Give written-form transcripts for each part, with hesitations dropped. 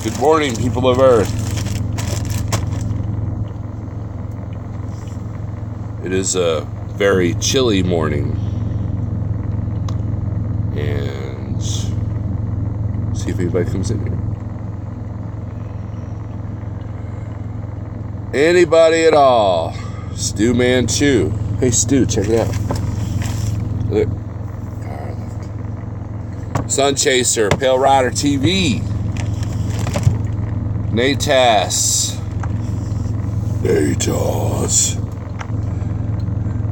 Good morning, people of Earth. It is a very chilly morning. And see if anybody comes in here. Anybody at all? Stu Man Chew. Hey Stu, check it out. Look. Sun Chaser, Pale Rider TV. Natas.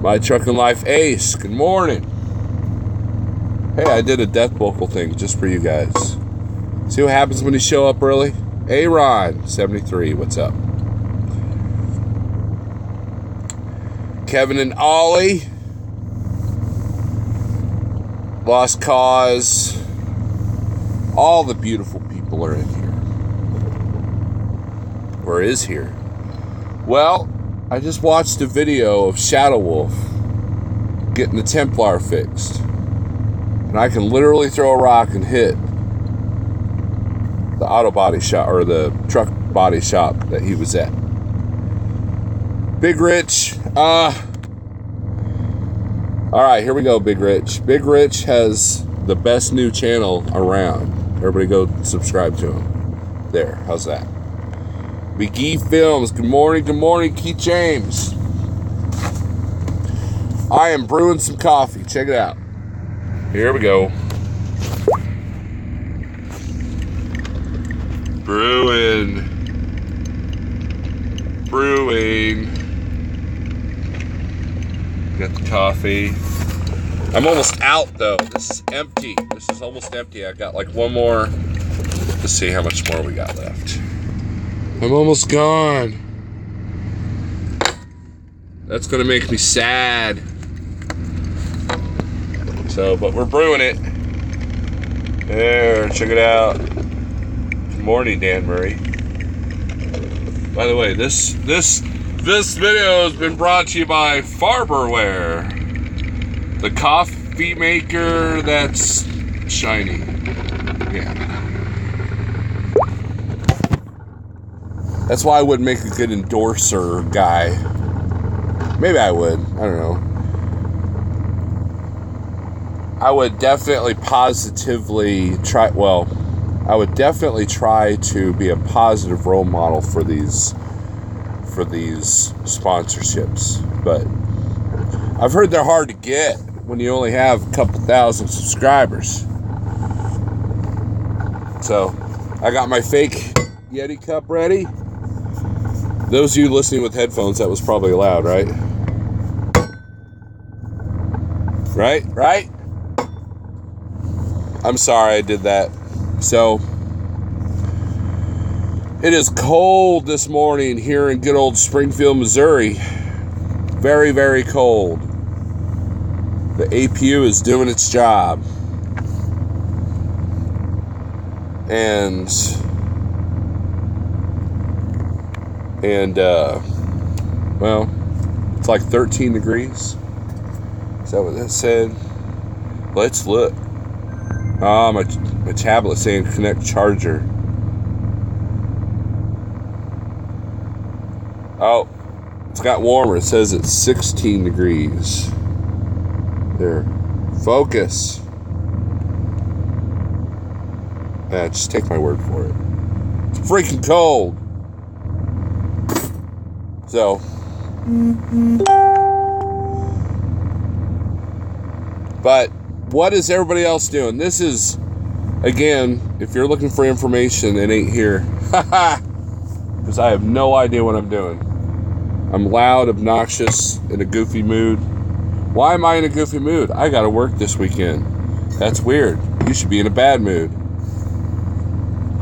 My Truck and Life Ace. Good morning. Hey, I did a death vocal thing just for you guys. See what happens when you show up early? Aaron, 73, what's up? Kevin and Ollie. Lost Cause. All the beautiful people are in here. Or is here. Well, I just watched a video of Shadow Wolf getting the Templar fixed. And I can literally throw a rock and hit the auto body shop, or the truck body shop that he was at. Big Rich, alright, here we go, Big Rich. Big Rich has the best new channel around. Everybody go subscribe to him. There, how's that? McGee Films, good morning, Keith James. I am brewing some coffee, check it out. Here we go. Brewing. Got the coffee. I'm almost out though. This is empty. This is almost empty. I got like one more. Let's see how much more we got left. I'm almost gone. That's gonna make me sad. So, but we're brewing it. There, check it out. Good morning, Dan Murray. By the way, this video has been brought to you by Farberware, the coffee maker that's shiny. Yeah. That's why I wouldn't make a good endorser guy. Maybe I would. I don't know. I would definitely positively try. Well, I would definitely try to be a positive role model for these sponsorships. But I've heard they're hard to get when you only have a couple thousand subscribers. So I got my fake Yeti cup ready. Those of you listening with headphones, that was probably loud, right? Right? I'm sorry I did that. So, it is cold this morning here in good old Springfield, Missouri. Very, very cold. The APU is doing its job. And well, it's like 13 degrees. Is that what that said? Let's look. Oh, my tablet's saying connect charger. Oh, it's got warmer. It says it's 16 degrees. There. Focus. Just take my word for it. It's freaking cold. So. But what is everybody else doing? This is, again, if you're looking for information, it ain't here. Because I have no idea what I'm doing. I'm loud, obnoxious, in a goofy mood. Why am I in a goofy mood? I gotta work this weekend. That's weird. You should be in a bad mood.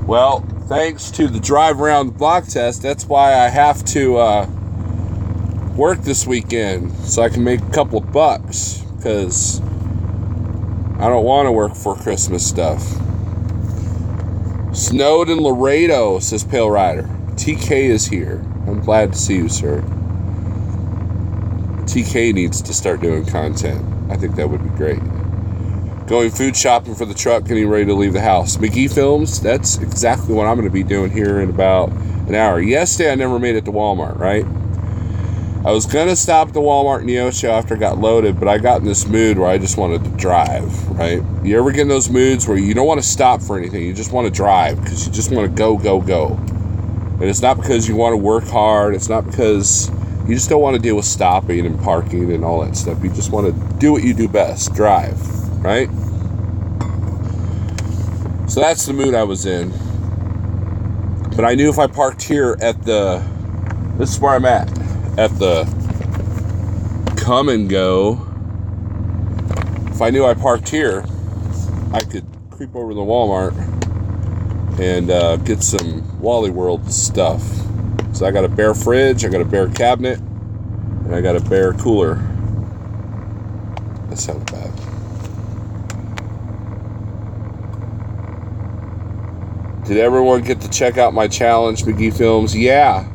Well, thanks to the drive around the block test, that's why I have to work this weekend. So I can make a couple of bucks. Because I don't want to work for Christmas stuff. Snowed in Laredo, says Pale Rider. TK is here. I'm glad to see you, sir. TK needs to start doing content. I think that would be great. going food shopping for the truck, getting ready to leave the house. McGee Films, that's exactly what I'm going to be doing here in about an hour. Yesterday, I never made it to Walmart, right? I was going to stop at the Walmart in Neosho after I got loaded, but I got in this mood where I just wanted to drive, right? You ever get in those moods where you don't want to stop for anything? You just want to drive because you just want to go, go, go. And it's not because you want to work hard. It's not because you just don't want to deal with stopping and parking and all that stuff. You just want to do what you do best, drive, right? So that's the mood I was in. But I knew if I parked here at this is where I'm at the Come and Go. If I knew I parked here, I could creep over to the Walmart and get some Wally World stuff. So I got a bare fridge, I got a bare cabinet, and I got a bare cooler. That sounds bad. Did everyone get to check out my challenge, McGee Films? Yeah.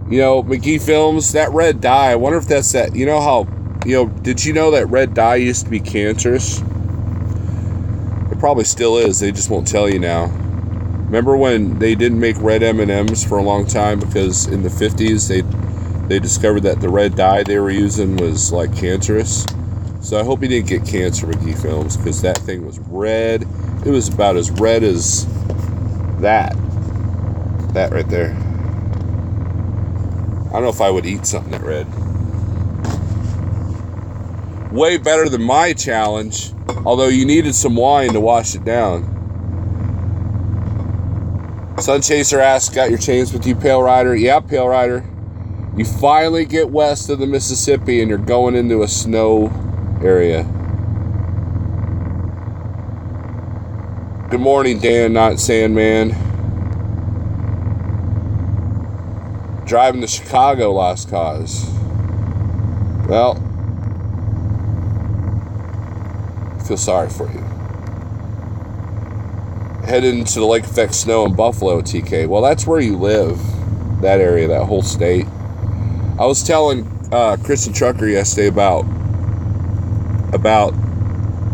You know, McGee Films, that red dye, I wonder if that's that, you know how, did you know that red dye used to be cancerous? It probably still is, they just won't tell you now. Remember when they didn't make red M&Ms for a long time because in the 50s they discovered that the red dye they were using was like cancerous? So I hope you didn't get cancer, McGee Films, because that thing was red. It was about as red as that right there. I don't know if I would eat something that red. Way better than my challenge, although you needed some wine to wash it down. Sun Chaser asks, got your chains with you, Pale Rider? Yeah, Pale Rider. You finally get west of the Mississippi and you're going into a snow area. Good morning, Dan, not Sandman. Driving to Chicago, Lost Cause. Well, I feel sorry for you. Headed into the lake effect snow in Buffalo, TK. Well, that's where you live. That area, that whole state. I was telling Kristen Trucker yesterday about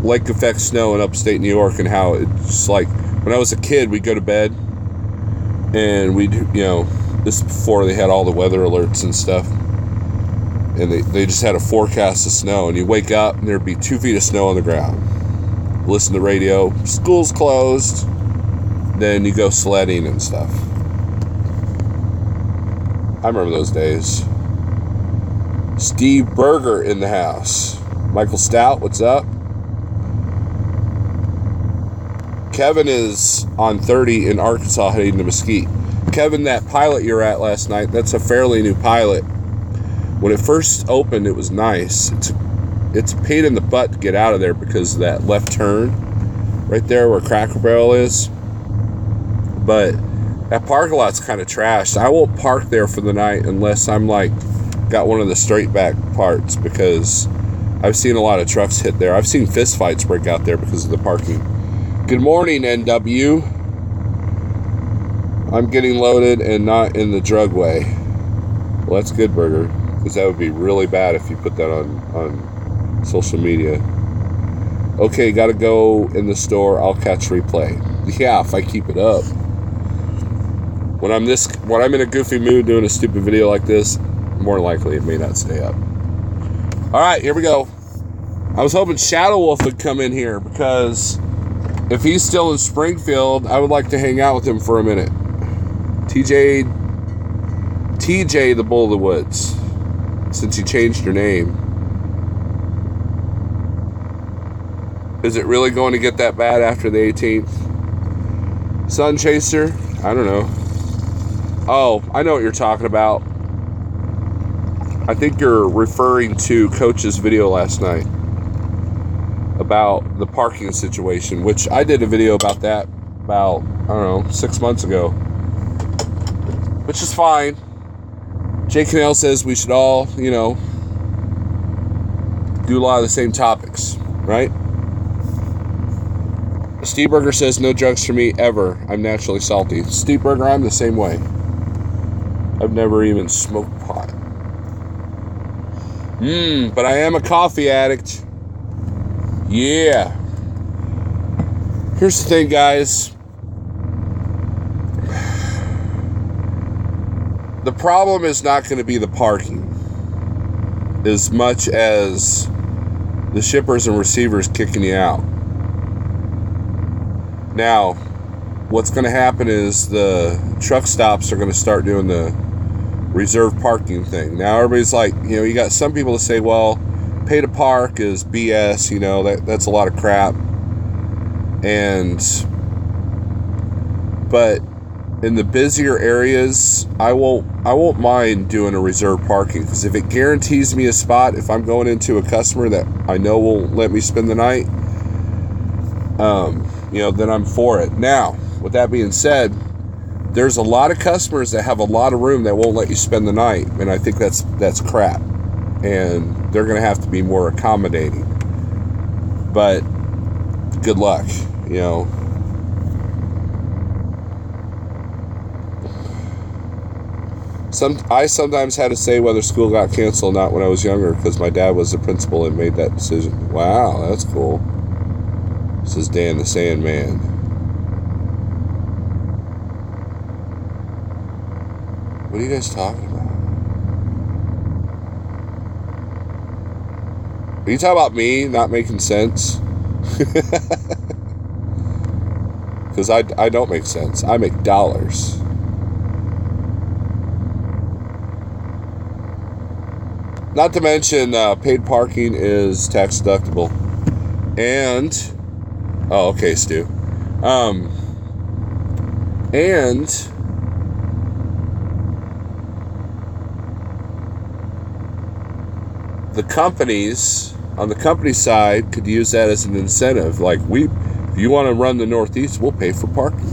lake effect snow in upstate New York and how it's like when I was a kid, we'd go to bed and we'd, this is before they had all the weather alerts and stuff. And they just had a forecast of snow. And you wake up and there'd be 2 feet of snow on the ground. Listen to the radio. School's closed. Then you go sledding and stuff. I remember those days. Steve Berger in the house. Michael Stout, what's up? Kevin is on 30 in Arkansas heading to Mesquite. Kevin, that pilot you were at last night, that's a fairly new pilot. When it first opened, it was nice. It's a pain in the butt to get out of there because of that left turn right there where Cracker Barrel is. But that parking lot's kind of trashed. I won't park there for the night unless I'm got one of the straight back parts because I've seen a lot of trucks hit there. I've seen fist fights break out there because of the parking. Good morning, NW. I'm getting loaded and not in the drug way. Well, that's good, Burger, because that would be really bad if you put that on social media. Okay, gotta go in the store. I'll catch replay. Yeah, if I keep it up. When I'm in a goofy mood doing a stupid video like this, more likely it may not stay up. All right, here we go. I was hoping Shadow Wolf would come in here because if he's still in Springfield, I would like to hang out with him for a minute. TJ the Bull of the Woods, since you changed your name. Is it really going to get that bad after the 18th? Sun Chaser? I don't know. Oh, I know what you're talking about. I think you're referring to Coach's video last night about the parking situation, which I did a video about that about, 6 months ago. Which is fine. Jay Cannell says we should all, do a lot of the same topics, right? Steve Burger says no drugs for me ever. I'm naturally salty. Steve Burger, I'm the same way. I've never even smoked pot. But I am a coffee addict. Yeah. Here's the thing, guys. The problem is not going to be the parking as much as the shippers and receivers kicking you out. Now, what's going to happen is the truck stops are going to start doing the reserve parking thing. Now, everybody's like, you got some people that say, well, pay to park is BS, that's a lot of crap. But in the busier areas, I won't mind doing a reserve parking, because if it guarantees me a spot, if I'm going into a customer that I know will let me spend the night, then I'm for it. Now, with that being said, there's a lot of customers that have a lot of room that won't let you spend the night, and I think that's crap, and they're going to have to be more accommodating. But good luck, I sometimes had to say whether school got canceled or not when I was younger, because my dad was the principal and made that decision. Wow, that's cool. This is Dan the Sandman. What are you guys talking about? Are you talking about me not making sense? Because I don't make sense. I make dollars. Not to mention, paid parking is tax deductible. And, oh, okay, Stu. And the companies, on the company side, could use that as an incentive. Like, if you want to run the Northeast, we'll pay for parking.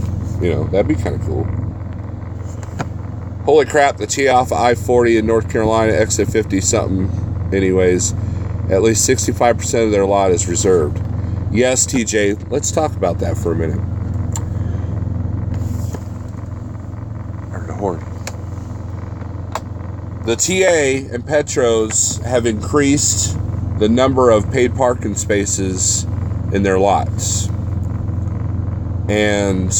That'd be kind of cool. Holy crap, the T off I-40 in North Carolina, exit 50-something anyways. At least 65% of their lot is reserved. Yes, TJ, let's talk about that for a minute. I heard a horn. The TA and Petros have increased the number of paid parking spaces in their lots. And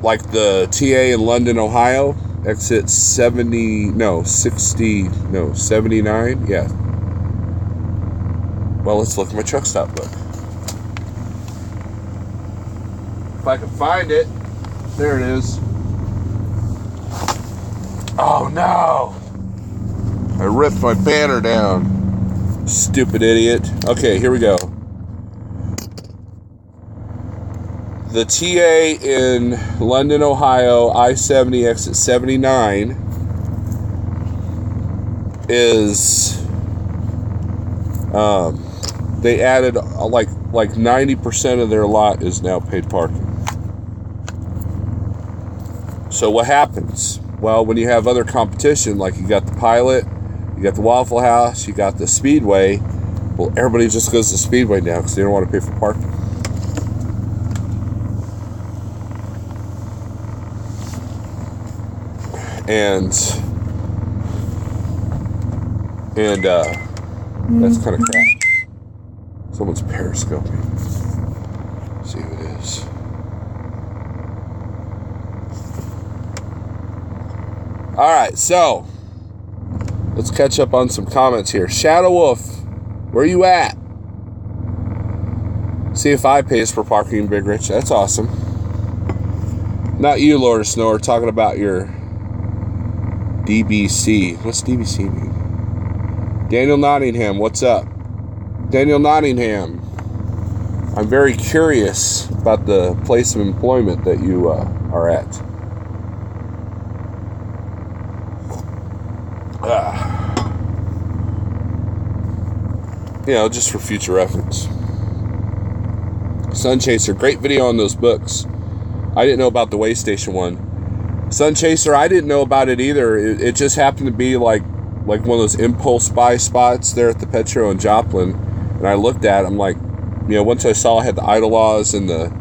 like the TA in London, Ohio, exit 79, yeah. Well, let's look at my truck stop book. If I can find it. There it is. Oh no! I ripped my banner down. Stupid idiot. Okay, here we go. The TA in London, Ohio, I-70 exit 79 is, they added like 90% of their lot is now paid parking. So what happens? Well, when you have other competition, like you got the Pilot, you got the Waffle House, you got the Speedway, well, everybody just goes to the Speedway now because they don't want to pay for parking. And that's kind of crap. Someone's periscoping. Let's see who it is. All right, so let's catch up on some comments here. Shadow Wolf, where you at? CFI pays for parking, Big Rich. That's awesome. Not you, Lord of Snow. We're talking about your DBC. What's DBC mean? Daniel Nottingham, what's up? Daniel Nottingham, I'm very curious about the place of employment that you are at. Just for future reference. Sun Chaser, great video on those books. I didn't know about the way station one. Sun Chaser, I didn't know about it either. It just happened to be like one of those impulse buy spots there at the Petro in Joplin. And I looked at it, I'm like, once I saw I had the idle laws and the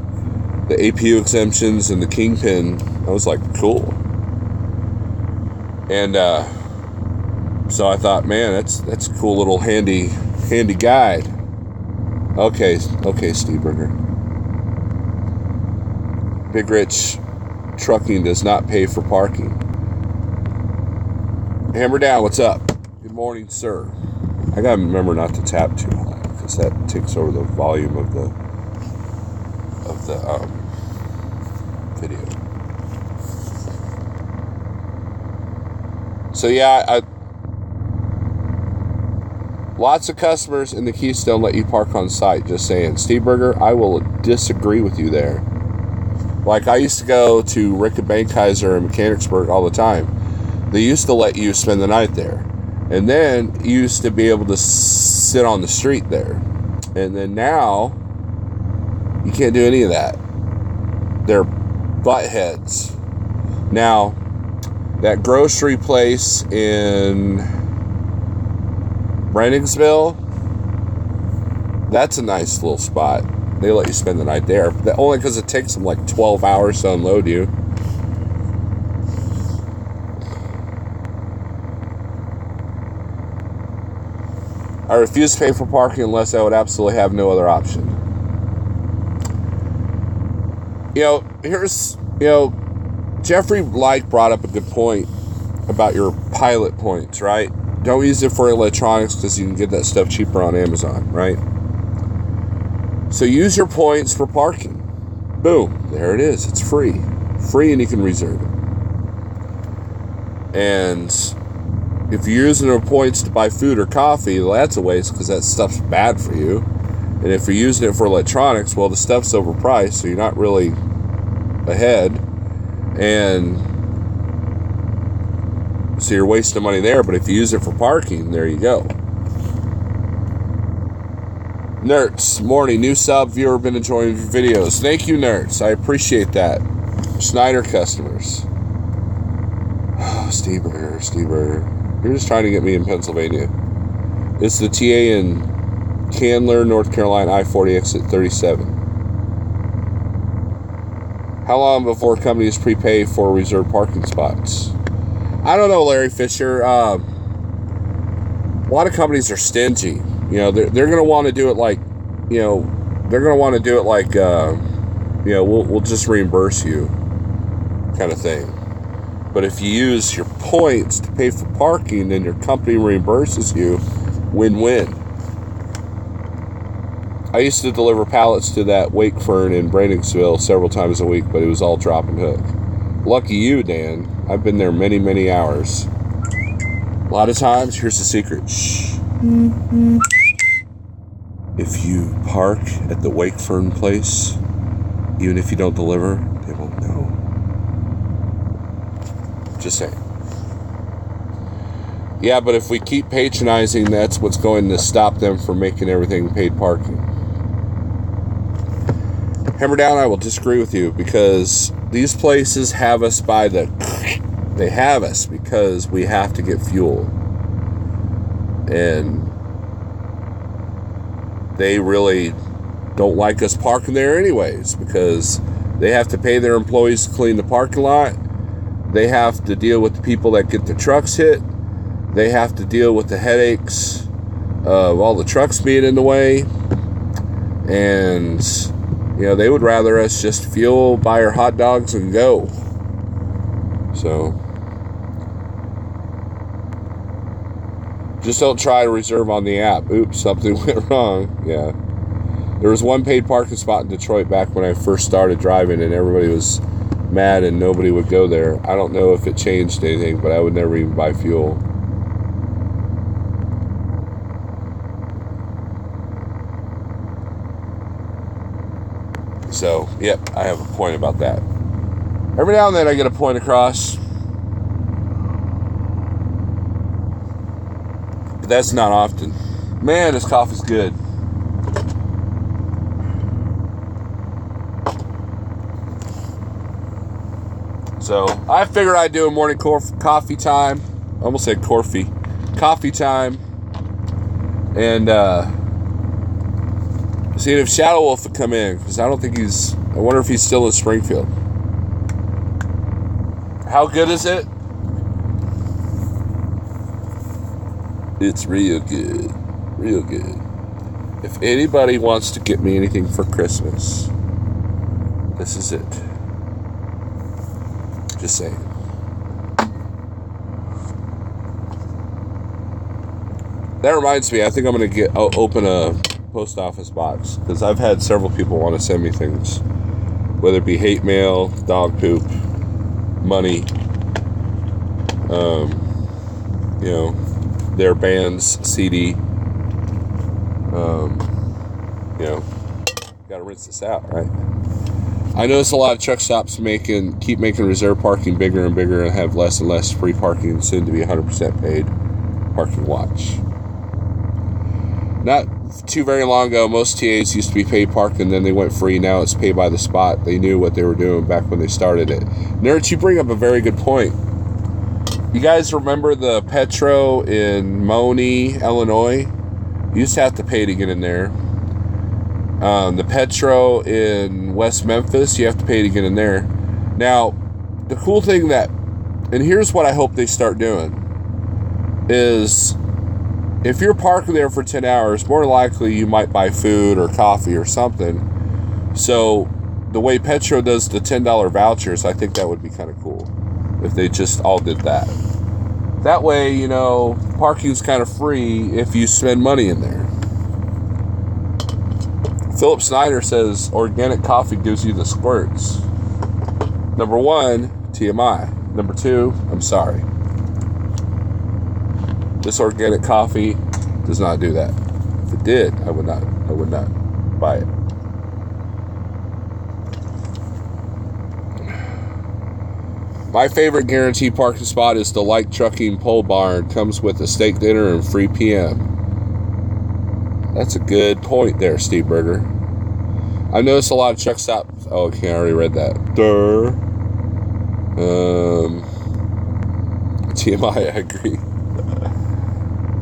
APU exemptions and the Kingpin, I was like, cool. And so I thought, man, that's a cool little handy guide. Okay, Steve Burger. Big Rich Trucking does not pay for parking. Hammer Down, what's up? Good morning, sir. I gotta remember not to tap too high because that takes over the volume of the video. So yeah, lots of customers in the Keystone let you park on site. Just saying, Steve Burger, I will disagree with you there. Like, I used to go to Rick and Bankheiser in Mechanicsburg all the time. They used to let you spend the night there. And then you used to be able to sit on the street there. And then now, you can't do any of that. They're butt heads. Now, that grocery place in Brenningsville, that's a nice little spot. They let you spend the night there. Only because it takes them like 12 hours to unload you. I refuse to pay for parking unless I would absolutely have no other option. Jeffrey Like brought up a good point about your pilot points, right? Don't use it for electronics because you can get that stuff cheaper on Amazon, right? So use your points for parking. Boom, there it is. It's free. Free, and you can reserve it. And if you're using your points to buy food or coffee, well, that's a waste because that stuff's bad for you. And if you're using it for electronics, well, the stuff's overpriced, so you're not really ahead. And so you're wasting money there. But if you use it for parking, there you go. Nerds, morning, new sub viewer, been enjoying your videos. Thank you, Nerds. I appreciate that. Schneider customers. Oh, Steve Burger. You're just trying to get me in Pennsylvania. It's the TA in Candler, North Carolina, I-40 exit 37. How long before companies prepay for reserved parking spots? I don't know, Larry Fisher. A lot of companies are stingy. They're going to want to do it like, we'll just reimburse you kind of thing. But if you use your points to pay for parking, then your company reimburses you, win-win. I used to deliver pallets to that Wakefern in Brandingsville several times a week, but it was all drop and hook. Lucky you, Dan. I've been there many, many hours. A lot of times, here's the secret. Shh. Mm-hmm. If you park at the Wakefern place, even if you don't deliver, they won't know. Just saying. Yeah, but if we keep patronizing, that's what's going to stop them from making everything paid parking. Hammer Down, I will disagree with you because these places have us they have us because we have to get fuel. And they really don't like us parking there anyways because they have to pay their employees to clean the parking lot. They have to deal with the people that get their trucks hit. They have to deal with the headaches of all the trucks being in the way. And, they would rather us just fuel, buy our hot dogs, and go. So, just don't try to reserve on the app. Oops, something went wrong. Yeah. There was one paid parking spot in Detroit back when I first started driving, and everybody was mad and nobody would go there. I don't know if it changed anything, but I would never even buy fuel. So, yep, I have a point about that. Every now and then I get a point across. But that's not often. Man, this coffee's good. So, I figured I'd do a morning coffee time. I almost said coffee time. And, seeing if Shadow Wolf would come in, because I wonder if he's still in Springfield. How good is it? It's real good. Real good. If anybody wants to get me anything for Christmas, this is it. Just saying. That reminds me, I think I'm going to open a post office box, because I've had several people want to send me things, whether it be hate mail, dog poop, money, their band's CD. Got to rinse this out, right? I notice a lot of truck stops keep making reserve parking bigger and bigger and have less and less free parking, soon to be 100% paid parking watch. Not too very long ago, most TAs used to be paid parking, then they went free. Now it's pay by the spot. They knew what they were doing back when they started it. Nerds, you bring up a very good point. You guys remember the Petro in Moni, Illinois? You used to have to pay to get in there. The Petro in West Memphis, you have to pay to get in there. Now, the cool thing and here's what I hope they start doing, is if you're parking there for 10 hours, more likely you might buy food or coffee or something. So the way Petro does the $10 vouchers, I think that would be kind of cool if they just all did that. That way, parking's kind of free if you spend money in there. Philip Snyder says organic coffee gives you the squirts. Number 1, TMI. Number 2, I'm sorry. This organic coffee does not do that. If it did, I would not buy it. My favorite guaranteed parking spot is the Light Trucking Pole Barn. Comes with a steak dinner and free PM. That's a good point there, Steve Berger. I've noticed a lot of truck stops. Oh, okay, I already read that. TMI, I agree.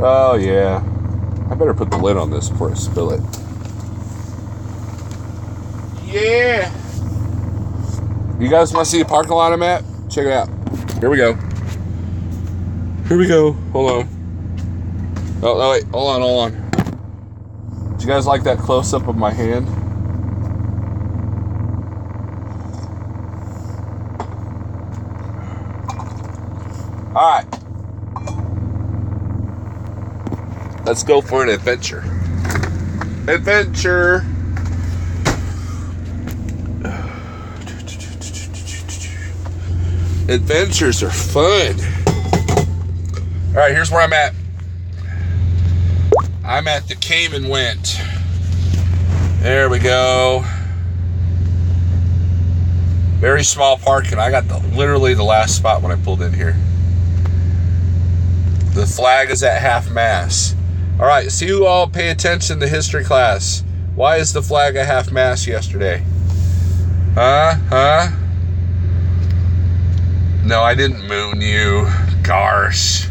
Oh, yeah. I better put the lid on this before I spill it. Yeah. You guys want to see the parking lot I'm at? Check it out. Here we go. Hold on. Oh, no, wait. Hold on. Did you guys like that close-up of my hand? All right. Let's go for an adventure. Adventures are fun. All right, here's where I'm at. I'm at the Came and Went. There we go. Very small parking. I got literally the last spot when I pulled in here. The flag is at half mast. All right, see who all pay attention to history class. Why is the flag at half mast yesterday? Huh? No, I didn't moon you. Gosh.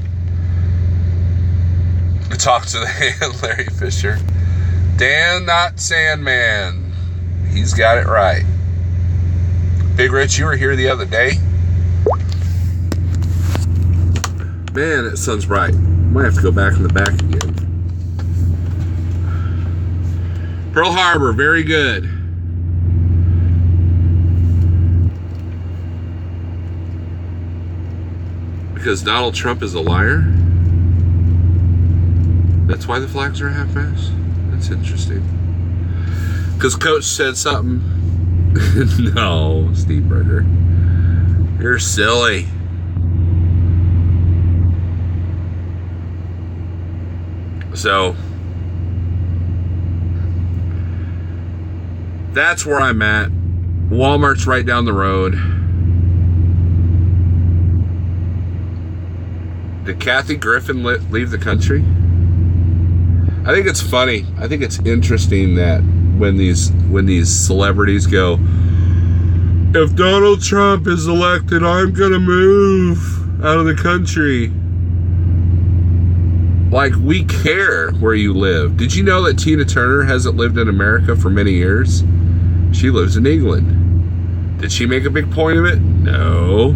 I talked to the Larry Fisher. Dan, not Sandman. He's got it right. Big Rich, you were here the other day. Man, that sun's bright. Might have to go back in the back again. Pearl Harbor, very good. Because Donald Trump is a liar? That's why the flags are half-mast? That's interesting. Because Coach said something. No, Steve Berger. You're silly. So, that's where I'm at. Walmart's right down the road. Did Kathy Griffin leave the country? I think it's funny. I think it's interesting that when these celebrities go, if Donald Trump is elected, I'm gonna move out of the country. Like, we care where you live. Did you know that Tina Turner hasn't lived in America for many years? She lives in England. Did she make a big point of it? No.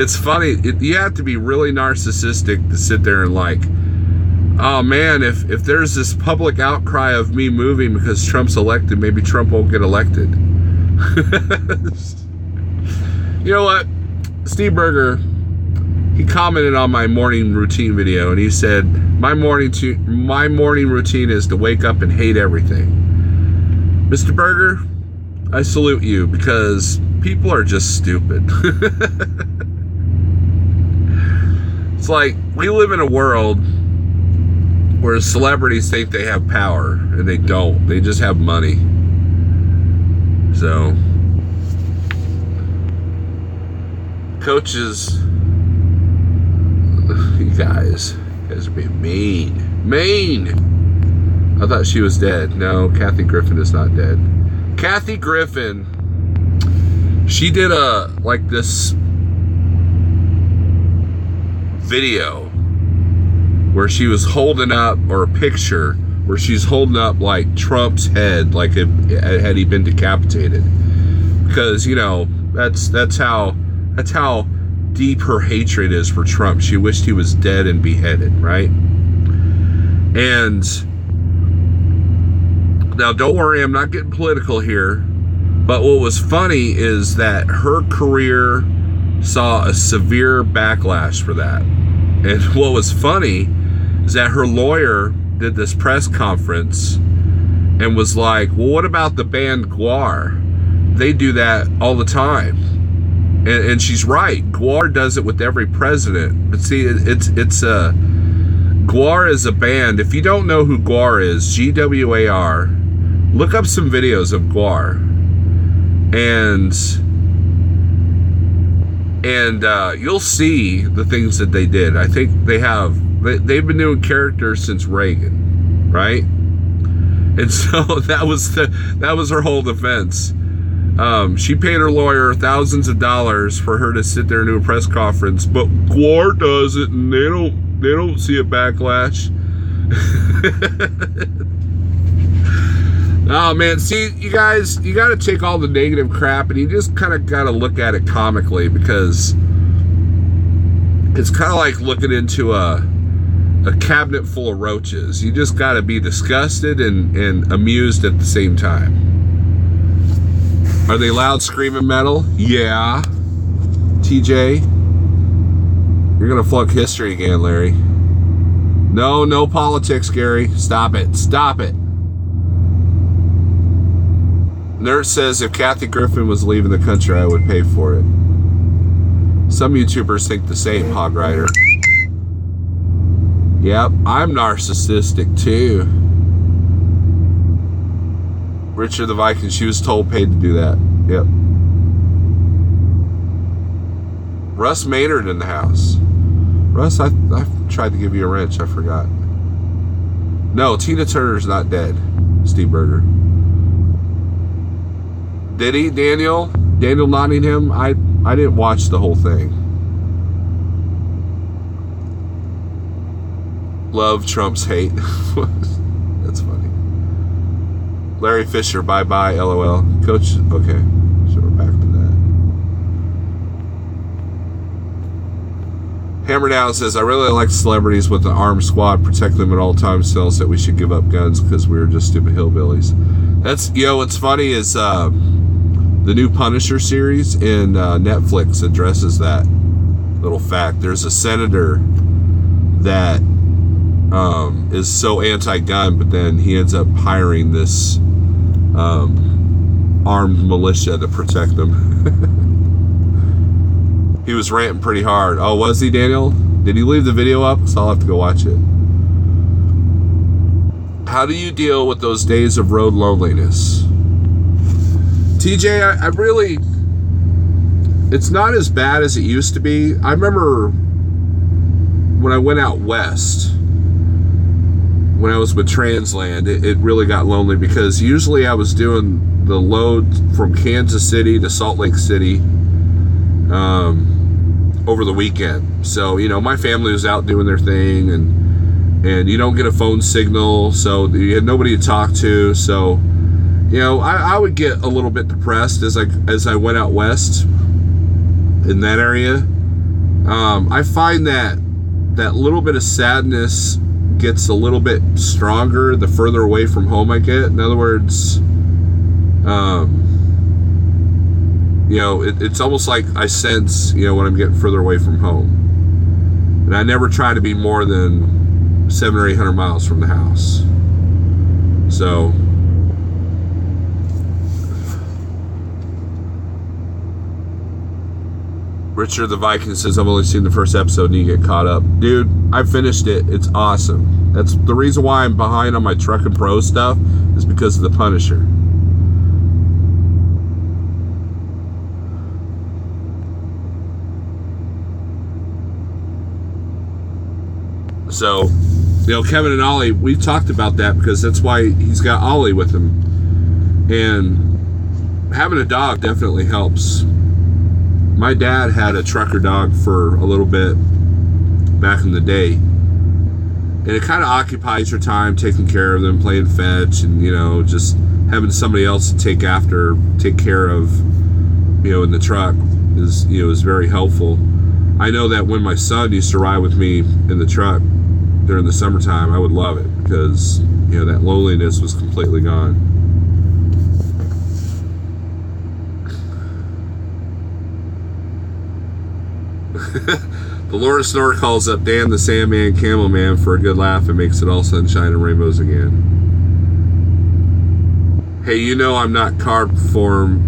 It's funny. You have to be really narcissistic to sit there and oh man, if there's this public outcry of me moving because Trump's elected, maybe Trump won't get elected. You know what? Steve Berger, he commented on my morning routine video, and he said, my morning routine is to wake up and hate everything. Mr. Berger, I salute you, because people are just stupid. It's like, we live in a world where celebrities think they have power, and they don't. They just have money. So, coaches, you guys are being mean. I thought she was dead. No, Kathy Griffin is not dead. Kathy Griffin, she did this video where she was holding up, or a picture where she's holding up like Trump's head, like had he been decapitated, because that's how deep her hatred is for Trump. She wished he was dead and beheaded, right? And now, don't worry, I'm not getting political here, but what was funny is that her career saw a severe backlash for that. And what was funny is that her lawyer did this press conference and was like, well, what about the band GWAR? They do that all the time. And she's right. GWAR does it with every president. But see, GWAR is a band. If you don't know who GWAR is, GWAR, look up some videos of GWAR. And you'll see the things that they did. I think they've been doing characters since Reagan, right? And so that was her whole defense. She paid her lawyer thousands of dollars for her to sit there and do a press conference, but GWAR does it, and they don't see a backlash. Oh man, see, you guys, you got to take all the negative crap and you just kind of got to look at it comically, because it's kind of like looking into a cabinet full of roaches. You just got to be disgusted and amused at the same time. Are they loud screaming metal? Yeah. TJ, you're gonna flunk history again, Larry. No politics, Gary. Stop it. Nurse says if Kathy Griffin was leaving the country, I would pay for it. Some YouTubers think the same, Hog Rider. Yep, I'm narcissistic too. Richard the Viking, she was told paid to do that. Yep. Russ Maynard in the house. Russ, I tried to give you a wrench. I forgot. No, Tina Turner's not dead. Steve Berger. Did he, Daniel? Daniel Nottingham? I didn't watch the whole thing. Love Trump's hate. That's funny. Larry Fisher, bye-bye, LOL. Coach, okay. So we're back to that. Hammer Down says, I really like celebrities with an armed squad, protect them at all times, tells that we should give up guns because we're just stupid hillbillies. That's, what's funny is the new Punisher series in Netflix addresses that little fact. There's a senator that is so anti-gun, but then he ends up hiring this armed militia to protect them. He was ranting pretty hard. Oh, was he, Daniel? Did he leave the video up? So I'll have to go watch it. How do you deal with those days of road loneliness? TJ, I really, it's not as bad as it used to be. I remember when I went out west, when I was with Transland, it really got lonely, because usually I was doing the load from Kansas City to Salt Lake City over the weekend. So, my family was out doing their thing, and you don't get a phone signal, so you had nobody to talk to. So, I would get a little bit depressed as I went out west in that area. I find that little bit of sadness gets a little bit stronger the further away from home I get. In other words, it's almost like I sense, when I'm getting further away from home. And I never try to be more than 700 or 800 miles from the house. So, Richard the Viking says, I've only seen the first episode and you get caught up. Dude, I finished it. It's awesome. That's the reason why I'm behind on my Truck and Pro stuff, is because of the Punisher. So, Kevin and Ollie, we've talked about that because that's why he's got Ollie with him. And having a dog definitely helps. My dad had a trucker dog for a little bit back in the day. And it kind of occupies your time taking care of them, playing fetch, and, just having somebody else to take care of, in the truck is very helpful. I know that when my son used to ride with me in the truck during the summertime, I would love it because, that loneliness was completely gone. The Lord of Snore calls up Dan the Sandman Camel Man for a good laugh and makes it all sunshine and rainbows again. Hey, I'm not carb form.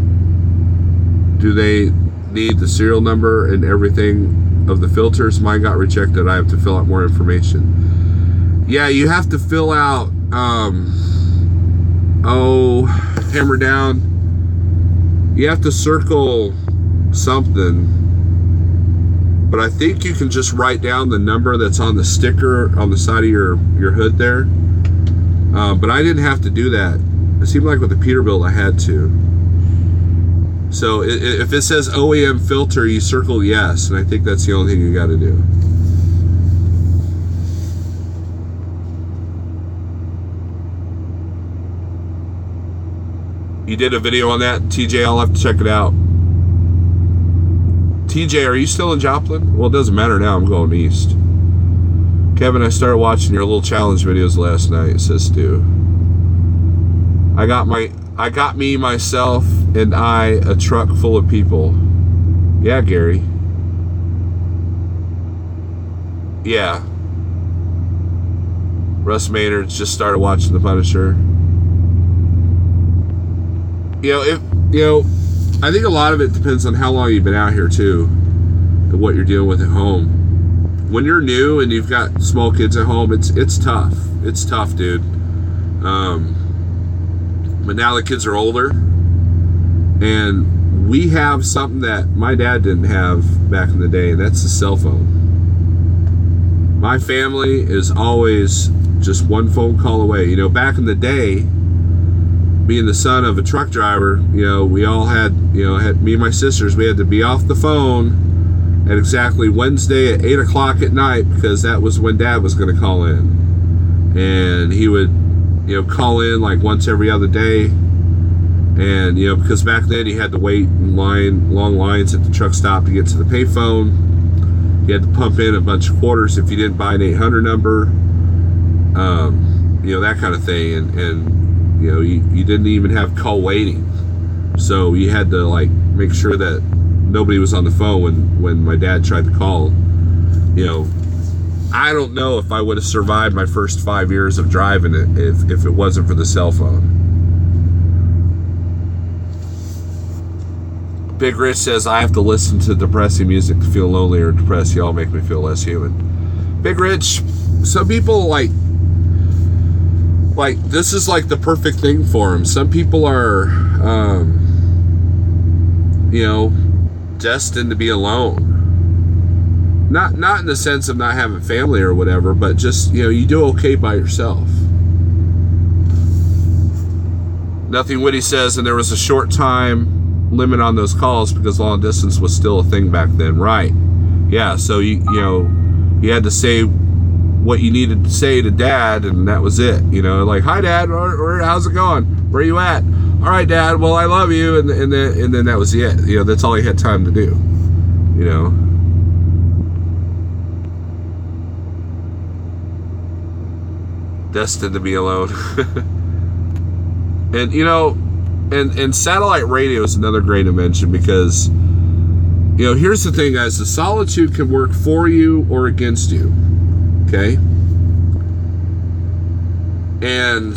Do they need the serial number and everything of the filters? Mine got rejected. I have to fill out more information. Yeah, you have to fill out hammer down. You have to circle something. But I think you can just write down the number that's on the sticker on the side of your hood there. But I didn't have to do that. It seemed like with the Peterbilt I had to. So if it says OEM filter, you circle yes, and I think that's the only thing you got to do. You did a video on that, TJ. I'll have to check it out. TJ, are you still in Joplin? Well, it doesn't matter now. I'm going east. Kevin, I started watching your little challenge videos last night, says Stu. I got me, myself, and I a truck full of people. Yeah, Gary. Yeah. Russ Maynard's just started watching The Punisher. I think a lot of it depends on how long you've been out here too, and what you're dealing with at home. When you're new and you've got small kids at home, it's tough. It's tough, dude. But now the kids are older, and we have something that my dad didn't have back in the day, and that's the cell phone. My family is always just one phone call away. Back in the day, being the son of a truck driver, we all had me and my sisters, we had to be off the phone at exactly Wednesday at 8 o'clock at night, because that was when Dad was going to call in. And he would, call in like once every other day. And, because back then he had to wait in long lines at the truck stop to get to the payphone. You had to pump in a bunch of quarters if you didn't buy an 800 number, that kind of thing. And you didn't even have call waiting. So you had to make sure that nobody was on the phone when my dad tried to call. I don't know if I would have survived my first 5 years of driving it if it wasn't for the cell phone. Big Rich says, I have to listen to depressing music to feel lonely or depressed. Y'all make me feel less human. Big Rich, some people like this is like the perfect thing for them. Some people are destined to be alone. Not in the sense of not having family or whatever, but just you do okay by yourself. Nothing Witty says, and there was a short time limit on those calls because long distance was still a thing back then. Right. Yeah, so you had to say what you needed to say to Dad, and that was it. Hi Dad, or how's it going? Where are you at? All right, Dad. Well, I love you, and then that was it. That's all he had time to do. destined to be alone. And you know, and satellite radio is another great invention because, you know, here's the thing, guys. The solitude can work for you or against you. Okay? And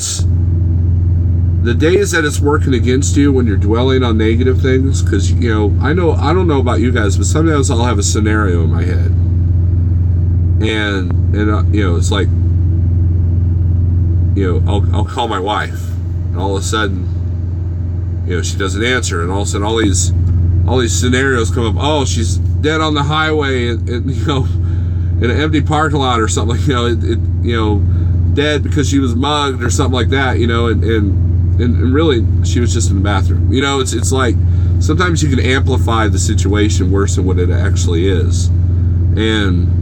the days that it's working against you when you're dwelling on negative things, because, you know, I don't know about you guys, but sometimes I'll have a scenario in my head. And you know, it's like, you know, I'll call my wife, and all of a sudden, you know, she doesn't answer, and all of a sudden all these scenarios come up. Oh, she's dead on the highway, and you know, in an empty parking lot or something. You know, you know, dead because she was mugged or something like that. You know, and really she was just in the bathroom. You know, it's like sometimes you can amplify the situation worse than what it actually is, and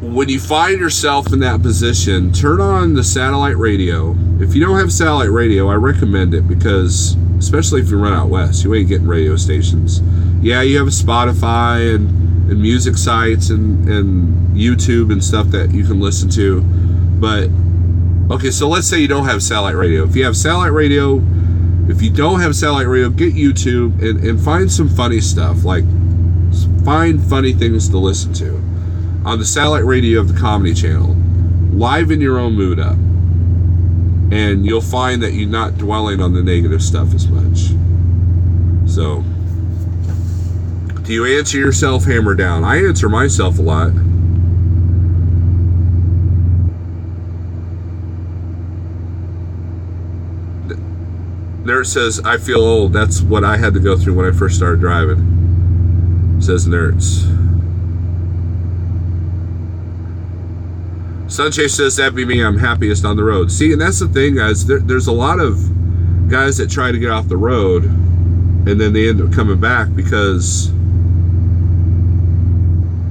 when you find yourself in that position, turn on the satellite radio. If you don't have satellite radio, I recommend it because, especially if you run out west, you ain't getting radio stations. Yeah, you have a Spotify and music sites and YouTube and stuff that you can listen to. But, okay, so let's say you don't have satellite radio. If you have satellite radio, if you don't have satellite radio, get YouTube and find some funny stuff. Like, find funny things to listen to. On the satellite radio of the Comedy Channel, liven your own mood up, and you'll find that you're not dwelling on the negative stuff as much. So, do you answer yourself hammer down? I answer myself a lot. There it says, I feel old. That's what I had to go through when I first started driving, says Nerds. Sunchase says, that'd be me. I'm happiest on the road. See, and that's the thing, guys. There's a lot of guys that try to get off the road, and then they end up coming back because,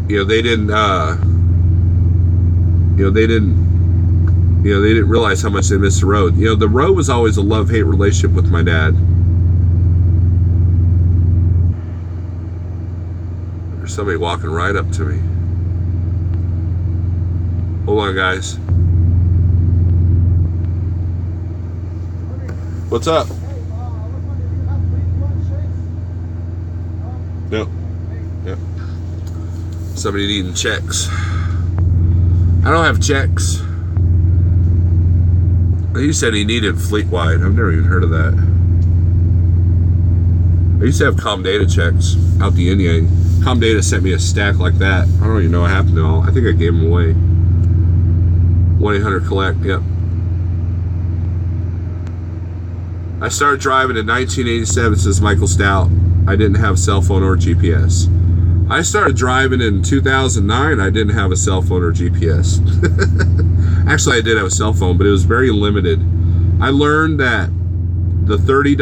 you know, they didn't realize how much they missed the road. You know, the road was always a love-hate relationship with my dad. There's somebody walking right up to me. Hold on, guys. What's up? No. Yep. Somebody needing checks. I don't have checks. He said he needed fleet-wide. I've never even heard of that. I used to have ComData checks out the yin-yang. ComData sent me a stack like that. I don't even know what happened to all. I think I gave them away. 1-800-COLLECT, yep. I started driving in 1987, says Michael Stout. I didn't have cell phone or GPS. I started driving in 2009. I didn't have a cell phone or GPS. Actually, I did have a cell phone, but it was very limited. I learned that the $30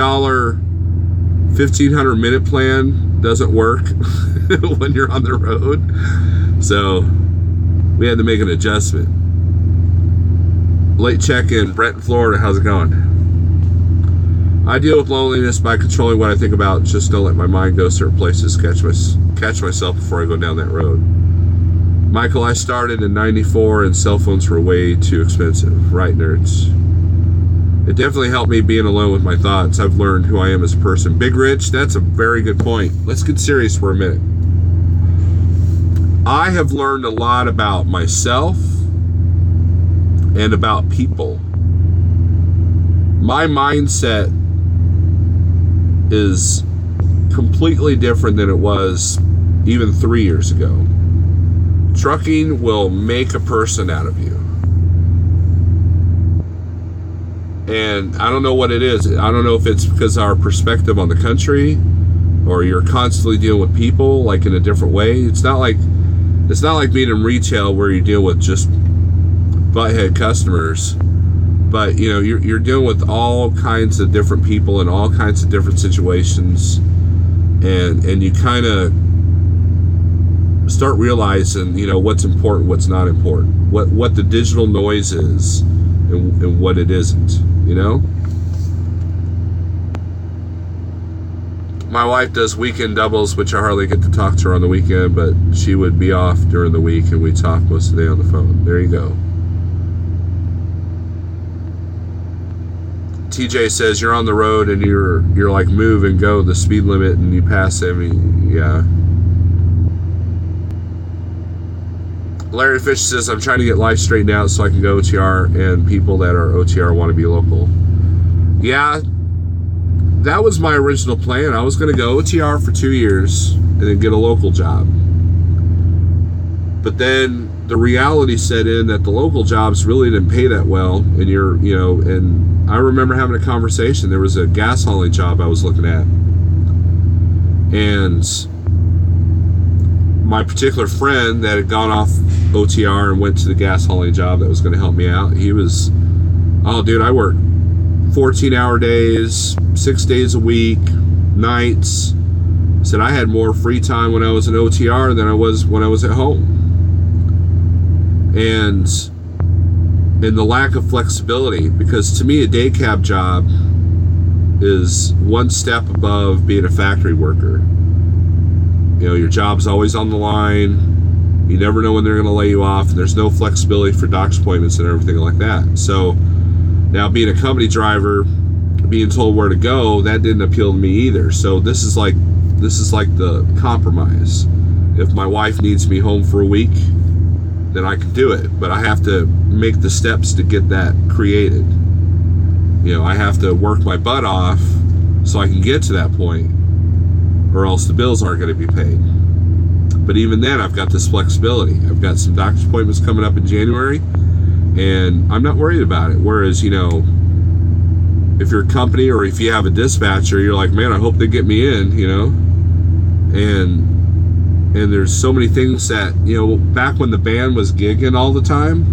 1,500 minute plan doesn't work when you're on the road. So we had to make an adjustment. Late check-in, Brent, Florida. How's it going? I deal with loneliness by controlling what I think about. Just don't let my mind go certain places. Catch myself before I go down that road. Michael, I started in '94 and cell phones were way too expensive. Right, Nerds? It definitely helped me being alone with my thoughts. I've learned who I am as a person. Big Rich, that's a very good point. Let's get serious for a minute. I have learned a lot about myself and about people. My mindset is completely different than it was even 3 years ago. Trucking will make a person out of you. And I don't know what it is. I don't know if it's because our perspective on the country, or you're constantly dealing with people like in a different way. It's not like being in retail where you deal with just butthead customers, but you know, you're dealing with all kinds of different people in all kinds of different situations, and you kind of start realizing, you know, what's important, what's not important, what the digital noise is, and what it isn't, you know. My wife does weekend doubles, which I hardly get to talk to her on the weekend, but she would be off during the week, and we talk most of the day on the phone. There you go. TJ says you're on the road and you're like move and go the speed limit and you pass them. Yeah. Larry Fish says I'm trying to get life straightened out so I can go OTR, and people that are OTR want to be local. Yeah, that was my original plan. I was going to go OTR for 2 years and then get a local job. But then the reality set in that the local jobs really didn't pay that well, and and I remember having a conversation. There was a gas hauling job I was looking at, and my particular friend that had gone off OTR and went to the gas hauling job that was going to help me out, he was, oh dude, I work 14-hour days, 6 days a week, nights. I said I had more free time when I was in OTR than I was when I was at home. And the lack of flexibility, because to me a day cab job is one step above being a factory worker. Your job's always on the line. You never know when they're going to lay you off, and there's no flexibility for doctor's appointments and everything like that. So now being a company driver, being told where to go, that didn't appeal to me either. So this is like the compromise. If my wife needs me home for a week, then I can do it, but I have to make the steps to get that created. I have to work my butt off so I can get to that point, or else the bills aren't going to be paid. But even then, I've got this flexibility. I've got some doctor's appointments coming up in January, and I'm not worried about it. Whereas, if you're a company or if you have a dispatcher, you're like, man, I hope they get me in, and there's so many things that, back when the band was gigging all the time,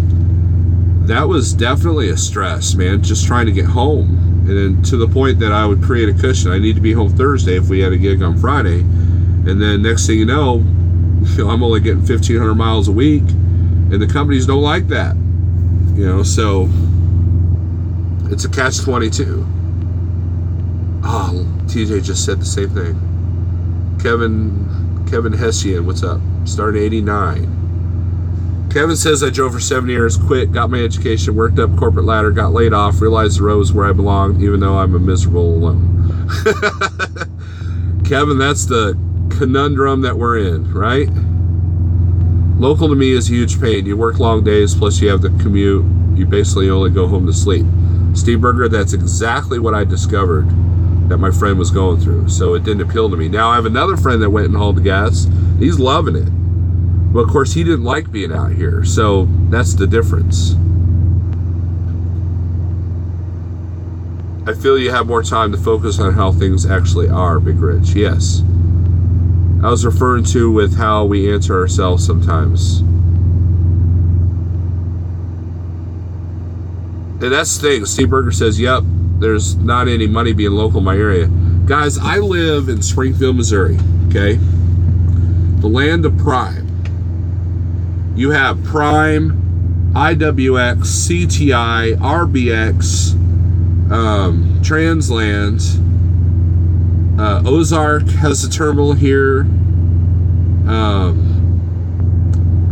that was definitely a stress, man, just trying to get home. And then to the point that I would create a cushion. I need to be home Thursday if we had a gig on Friday. And then next thing you know, I'm only getting 1,500 miles a week, and the companies don't like that. So it's a catch-22. Oh, TJ just said the same thing. Kevin Hessian, what's up? Started 89. Kevin says I drove for 7 years, quit, got my education, worked up corporate ladder, got laid off, realized the road was where I belong, even though I'm a miserable alone. Kevin, that's the conundrum that we're in, right? Local to me is a huge pain. You work long days, plus you have the commute. You basically only go home to sleep. Steve Berger, that's exactly what I discovered that my friend was going through, so it didn't appeal to me. Now I have another friend that went and hauled the gas. He's loving it. But of course he didn't like being out here, so that's the difference. I feel you have more time to focus on how things actually are, Big Rich. Yes. I was referring to with how we answer ourselves sometimes. And that's the thing. Steve Berger says, yep, there's not any money being local in my area. Guys, I live in Springfield, Missouri, okay? The land of Prime. You have Prime, IWX, CTI, RBX, Transland, Ozark has a terminal here,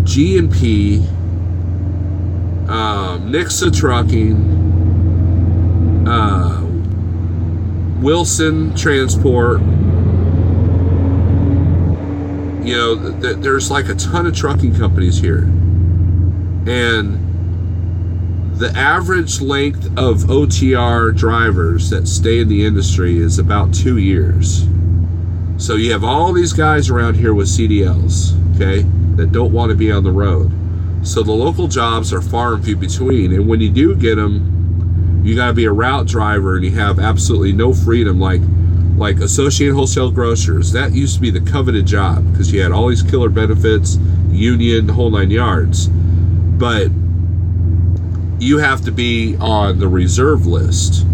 G&P, Nixa Trucking, Wilson Transport. There's like a ton of trucking companies here, and the average length of OTR drivers that stay in the industry is about 2 years. So you have all these guys around here with CDLs, okay, that don't want to be on the road. So the local jobs are far and few between, and when you do get them, you got to be a route driver, and you have absolutely no freedom. Like Associated Wholesale Grocers, that used to be the coveted job because you had all these killer benefits, union, the whole 9 yards. But you have to be on the reserve list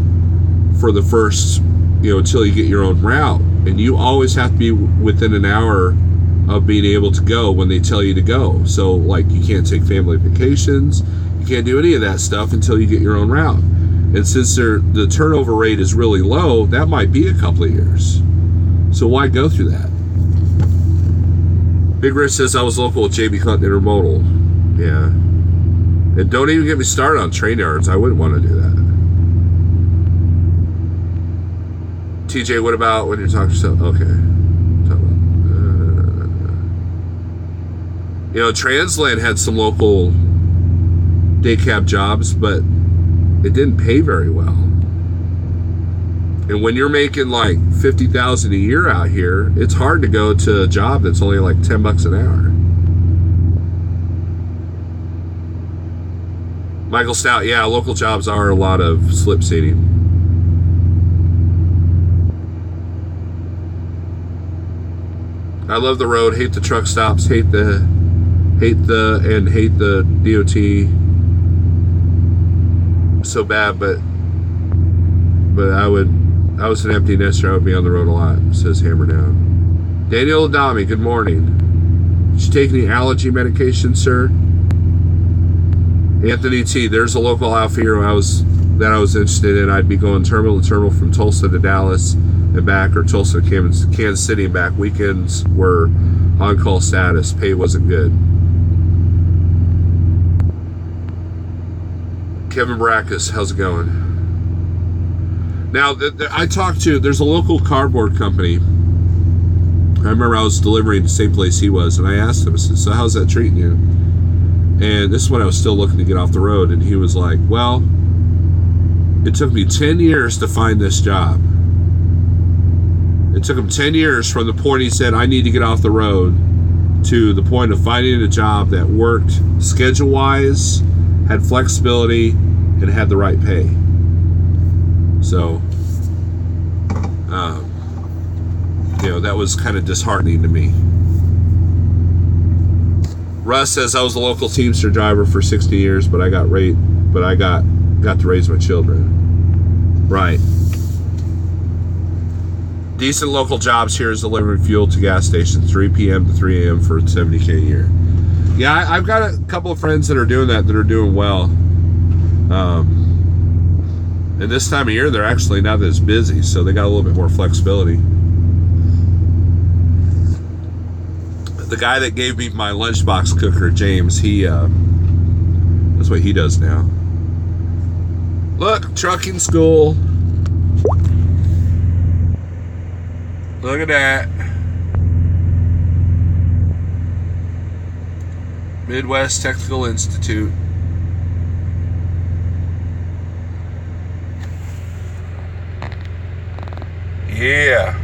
for the first, until you get your own route. And you always have to be within an hour of being able to go when they tell you to go. So, like, you can't take family vacations. You can't do any of that stuff until you get your own route. And since the turnover rate is really low, that might be a couple of years. So why go through that? Big Rich says I was local with JB Hunt Intermodal. Yeah. And don't even get me started on train yards. I wouldn't want to do that. TJ, what about when you're talking to yourself? Okay. You know, Transland had some local day cab jobs, but it didn't pay very well. And when you're making like $50,000 a year out here, it's hard to go to a job that's only like $10 an hour. Michael Stout, yeah, local jobs are a lot of slip seating. I love the road, hate the truck stops, hate the DOT so bad, but I was an empty nester. I would be on the road a lot, says Hammer Down. Daniel Adami, good morning. Did you take any allergy medication, sir? Anthony T, there's a local outfit here that I was interested in. I'd be going terminal to terminal from Tulsa to Dallas and back, or Tulsa to Kansas City and back. Weekends were on-call status. Pay wasn't good. Kevin Brackus, how's it going? Now, I talked to, there's a local cardboard company. I remember I was delivering the same place he was, and I asked him, I said, so how's that treating you? And this is when I was still looking to get off the road, and he was like, well, it took me 10 years to find this job. It took him 10 years from the point he said, I need to get off the road, to the point of finding a job that worked schedule-wise, had flexibility, and had the right pay. So, you know, that was kind of disheartening to me. Russ says I was a local Teamster driver for 60 years, but I got to raise my children. Right. Decent local jobs here is delivering fuel to gas stations, 3 p.m. to 3 a.m. for $70K a year. Yeah, I've got a couple of friends that are doing that are doing well. And this time of year, they're actually not as busy, so they got a little bit more flexibility. The guy that gave me my lunchbox cooker, James, that's what he does now. Look, trucking school. Look at that. Midwest Technical Institute. Yeah.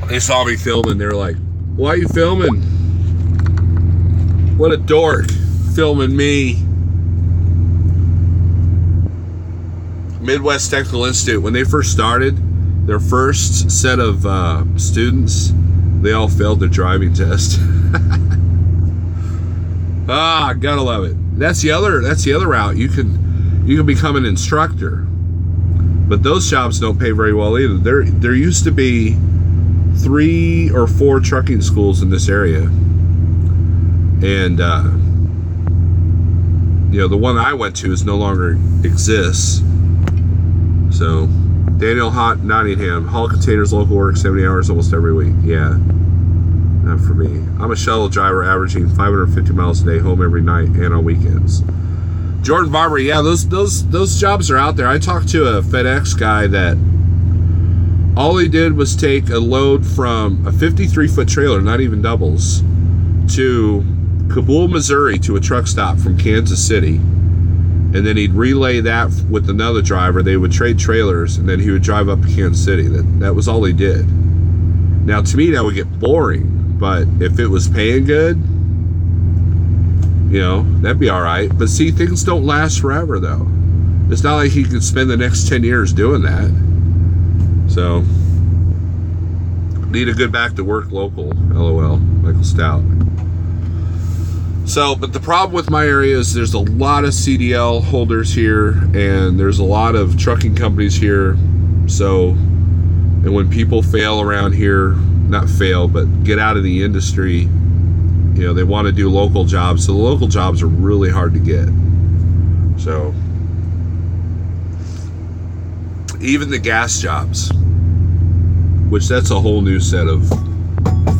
They saw me filming. They're like, why are you filming? What a dork. Filming me. Midwest Technical Institute. When they first started, their first set of students, they all failed their driving test. Gotta love it. That's the other route. You can become an instructor, but those jobs don't pay very well either. There used to be 3 or 4 trucking schools in this area, and you know, the one I went to is no longer exists. So, Daniel Hott, Nottingham, haul containers, local work, 70 hours almost every week. Yeah, not for me. I'm a shuttle driver, averaging 550 miles a day, home every night and on weekends. Jordan Barber, yeah, those jobs are out there. I talked to a FedEx guy that all he did was take a load from a 53-foot trailer, not even doubles, to Kabul, Missouri, to a truck stop from Kansas City. And then he'd relay that with another driver. They would trade trailers, and then he would drive up to Kansas City. That was all he did. Now, to me, that would get boring. But if it was paying good, you know, that'd be all right. But see, things don't last forever, though. It's not like he could spend the next 10 years doing that. So, need a good back to work local. LOL. Michael Stout. So, but the problem with my area is there's a lot of CDL holders here, and there's a lot of trucking companies here. So, and when people fail around here, not fail, but get out of the industry, you know, they want to do local jobs. So the local jobs are really hard to get. So, even the gas jobs, which that's a whole new set of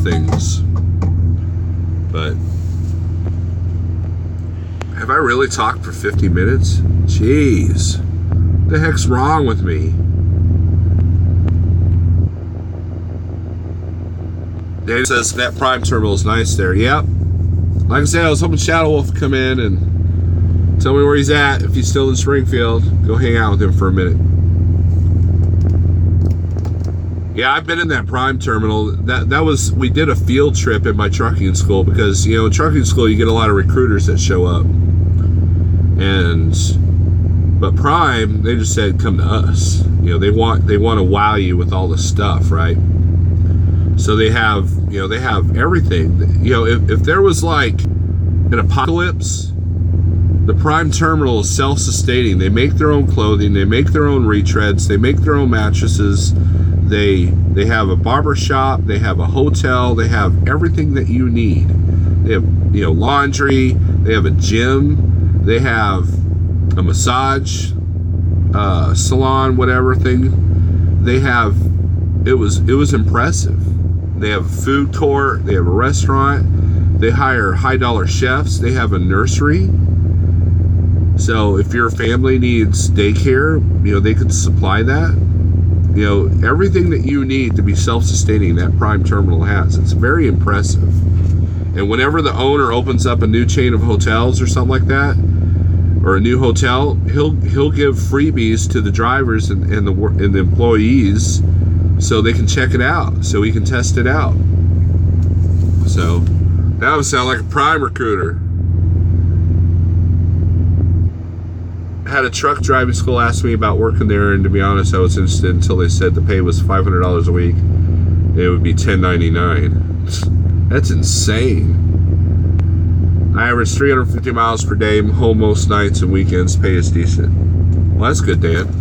things. But have I really talked for 50 minutes? Jeez, what the heck's wrong with me? Danny says that Prime terminal is nice there. Yep. Like I said, I was hoping Shadow Wolf would come in and tell me where he's at. If he's still in Springfield, go hang out with him for a minute. Yeah, I've been in that Prime terminal. We did a field trip in my trucking school because, in trucking school you get a lot of recruiters that show up. But Prime, they just said come to us. They want to wow you with all the stuff, right? So they have everything. If there was like an apocalypse, the Prime terminal is self-sustaining. They make their own clothing, they make their own retreads, they make their own mattresses. They have a barber shop, they have a hotel, they have everything that you need. They have laundry, they have a gym, they have a massage salon, whatever thing. They have it was impressive. They have a food court, they have a restaurant, they hire high dollar chefs, they have a nursery. So if your family needs daycare, they could supply that. Everything that you need to be self-sustaining, that Prime terminal has. It's very impressive. And whenever the owner opens up a new chain of hotels or something like that, or a new hotel, he'll give freebies to the drivers and the employees so they can check it out, so we can test it out. So that would sound like a Prime recruiter. Had a truck driving school ask me about working there, and to be honest, I was interested until they said the pay was $500 a week. It would be $10.99. That's insane. I average 350 miles per day, home most nights and weekends. Pay is decent. Well, that's good, Dan.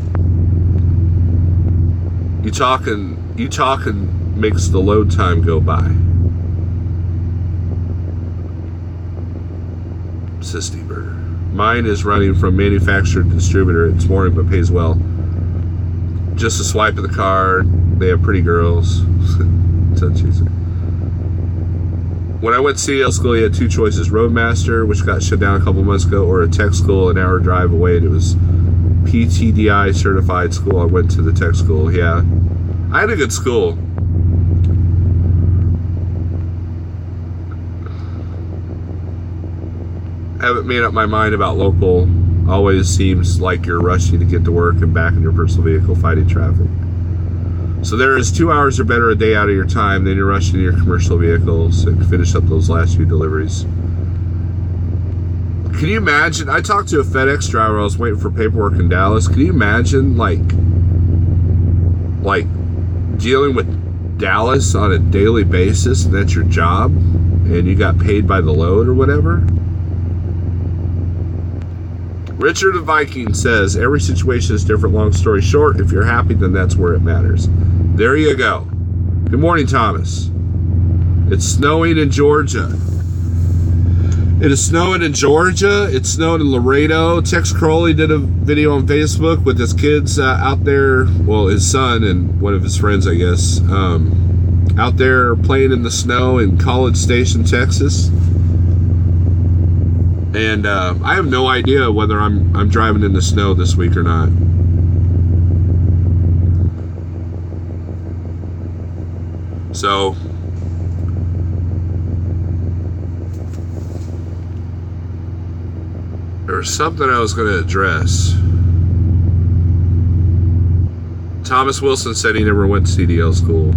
You talking makes the load time go by. Sisty Burger. Mine is running from manufacturer to distributor. It's morning, but pays well. Just a swipe of the card. They have pretty girls. So cheesy. When I went to CDL school, you had two choices: Roadmaster, which got shut down a couple months ago, or a tech school an hour drive away. And it was PTDI certified school. I went to the tech school. Yeah, I had a good school. Haven't made up my mind about local. Always seems like you're rushing to get to work and back in your personal vehicle fighting traffic. So there is 2 hours or better a day out of your time, then you're rushing to your commercial vehicles and finish up those last few deliveries. Can you imagine? I talked to a FedEx driver. I was waiting for paperwork in Dallas. Can you imagine like dealing with Dallas on a daily basis, and that's your job, and you got paid by the load or whatever? Richard the Viking says, every situation is different. Long story short, if you're happy, then that's where it matters. There you go. Good morning, Thomas. It's snowing in Georgia. It is snowing in Georgia. It snowed in Laredo. Tex Crowley did a video on Facebook with his kids out there. Well, his son and one of his friends, I guess, out there playing in the snow in College Station, Texas. And I have no idea whether I'm driving in the snow this week or not. So there was something I was going to address. Thomas Wilson said he never went to CDL school.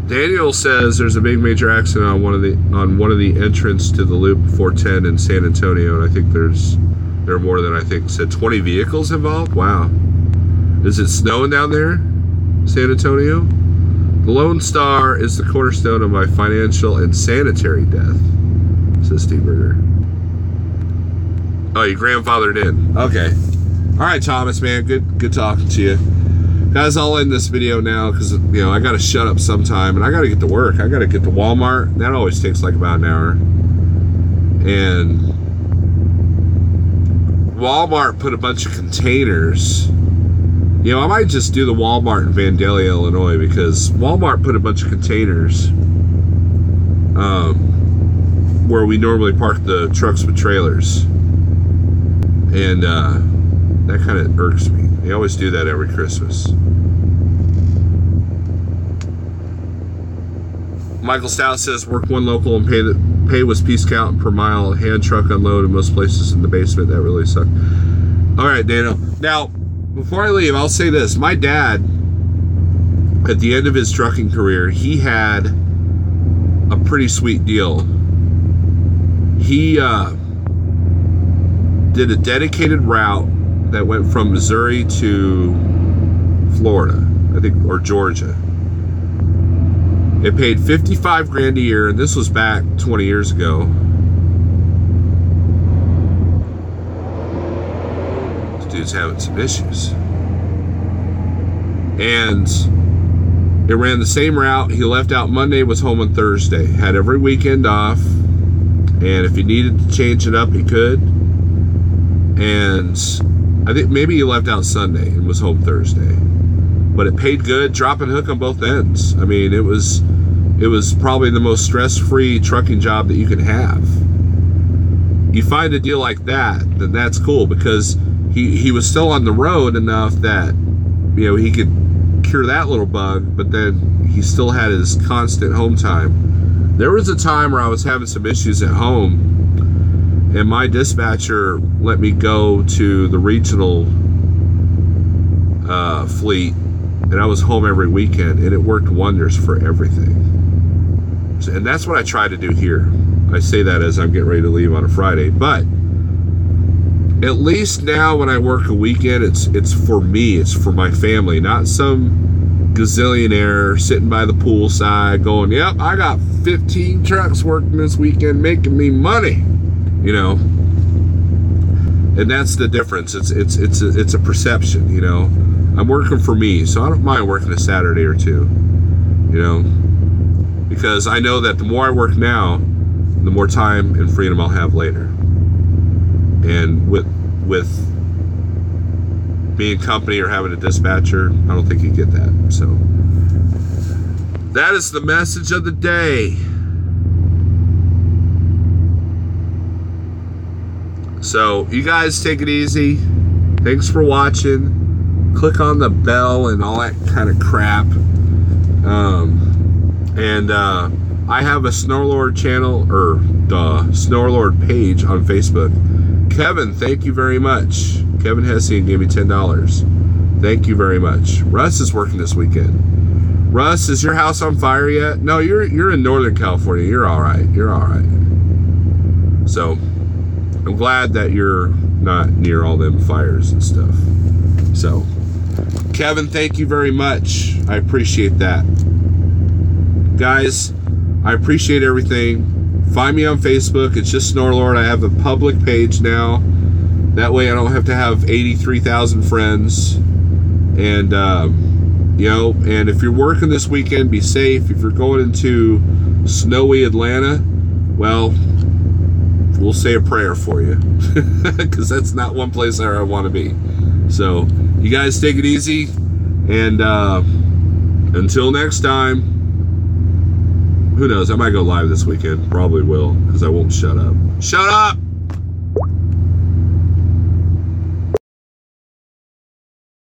Daniel says there's a big major accident on one of the entrance to the loop 410 in San Antonio, and I think there are more than I think. Said 20 vehicles involved. Wow. Is it snowing down there, San Antonio? The Lone Star is the cornerstone of my financial and sanitary death, says Steve Berger. Oh, you grandfathered in. Okay. All right, Thomas, man. Good talking to you. Guys, I'll end this video now because, I got to shut up sometime and I got to get to work. I got to get to Walmart. That always takes like about an hour. And Walmart put a bunch of containers I might just do the Walmart in Vandalia, Illinois, because Walmart put a bunch of containers where we normally park the trucks with trailers. And that kind of irks me. They always do that every Christmas. Michael Stout says, work one local and pay was piece count per mile, hand truck unload in most places in the basement. That really sucked. All right, Dano. Now, before I leave, I'll say this. My dad, at the end of his trucking career, he had a pretty sweet deal. He did a dedicated route that went from Missouri to Florida, I think, or Georgia. It paid $55,000 a year, and this was back 20 years ago. This dude's having some issues. And it ran the same route. He left out Monday, was home on Thursday. Had every weekend off. And if he needed to change it up, he could. And I think maybe he left out Sunday and was home Thursday. But it paid good, drop and hook on both ends. I mean, it was probably the most stress-free trucking job that you can have. You find a deal like that, then that's cool, because he was still on the road enough that he could cure that little bug, but then he still had his constant home time. There was a time where I was having some issues at home, and my dispatcher let me go to the regional fleet, and I was home every weekend, and it worked wonders for everything. And that's what I try to do here. I say that as I'm getting ready to leave on a Friday, but at least now when I work a weekend, it's for me, it's for my family, not some gazillionaire sitting by the poolside going, yep, I got 15 trucks working this weekend making me money, and that's the difference. It's a perception, I'm working for me, so I don't mind working a Saturday or two, because I know that the more I work now, the more time and freedom I'll have later. And with being company or having a dispatcher, I don't think you get that. So that is the message of the day. So you guys take it easy. Thanks for watching. Click on the bell and all that kind of crap. I have a Snorlord channel, or the Snorlord page on Facebook. Kevin, thank you very much. Kevin Hessian gave me $10. Thank you very much. Russ is working this weekend. Russ, is your house on fire yet? No, you're in Northern California. You're all right. You're all right. So I'm glad that you're not near all them fires and stuff. So Kevin, thank you very much. I appreciate that. Guys, I appreciate everything. Find me on Facebook. It's just Snorlord. I have a public page now. That way I don't have to have 83,000 friends. And, and if you're working this weekend, be safe. If you're going into snowy Atlanta, well, we'll say a prayer for you. Because that's not one place where I want to be. So, you guys take it easy. And until next time, who knows? I might go live this weekend. Probably will, because I won't shut up. Shut up!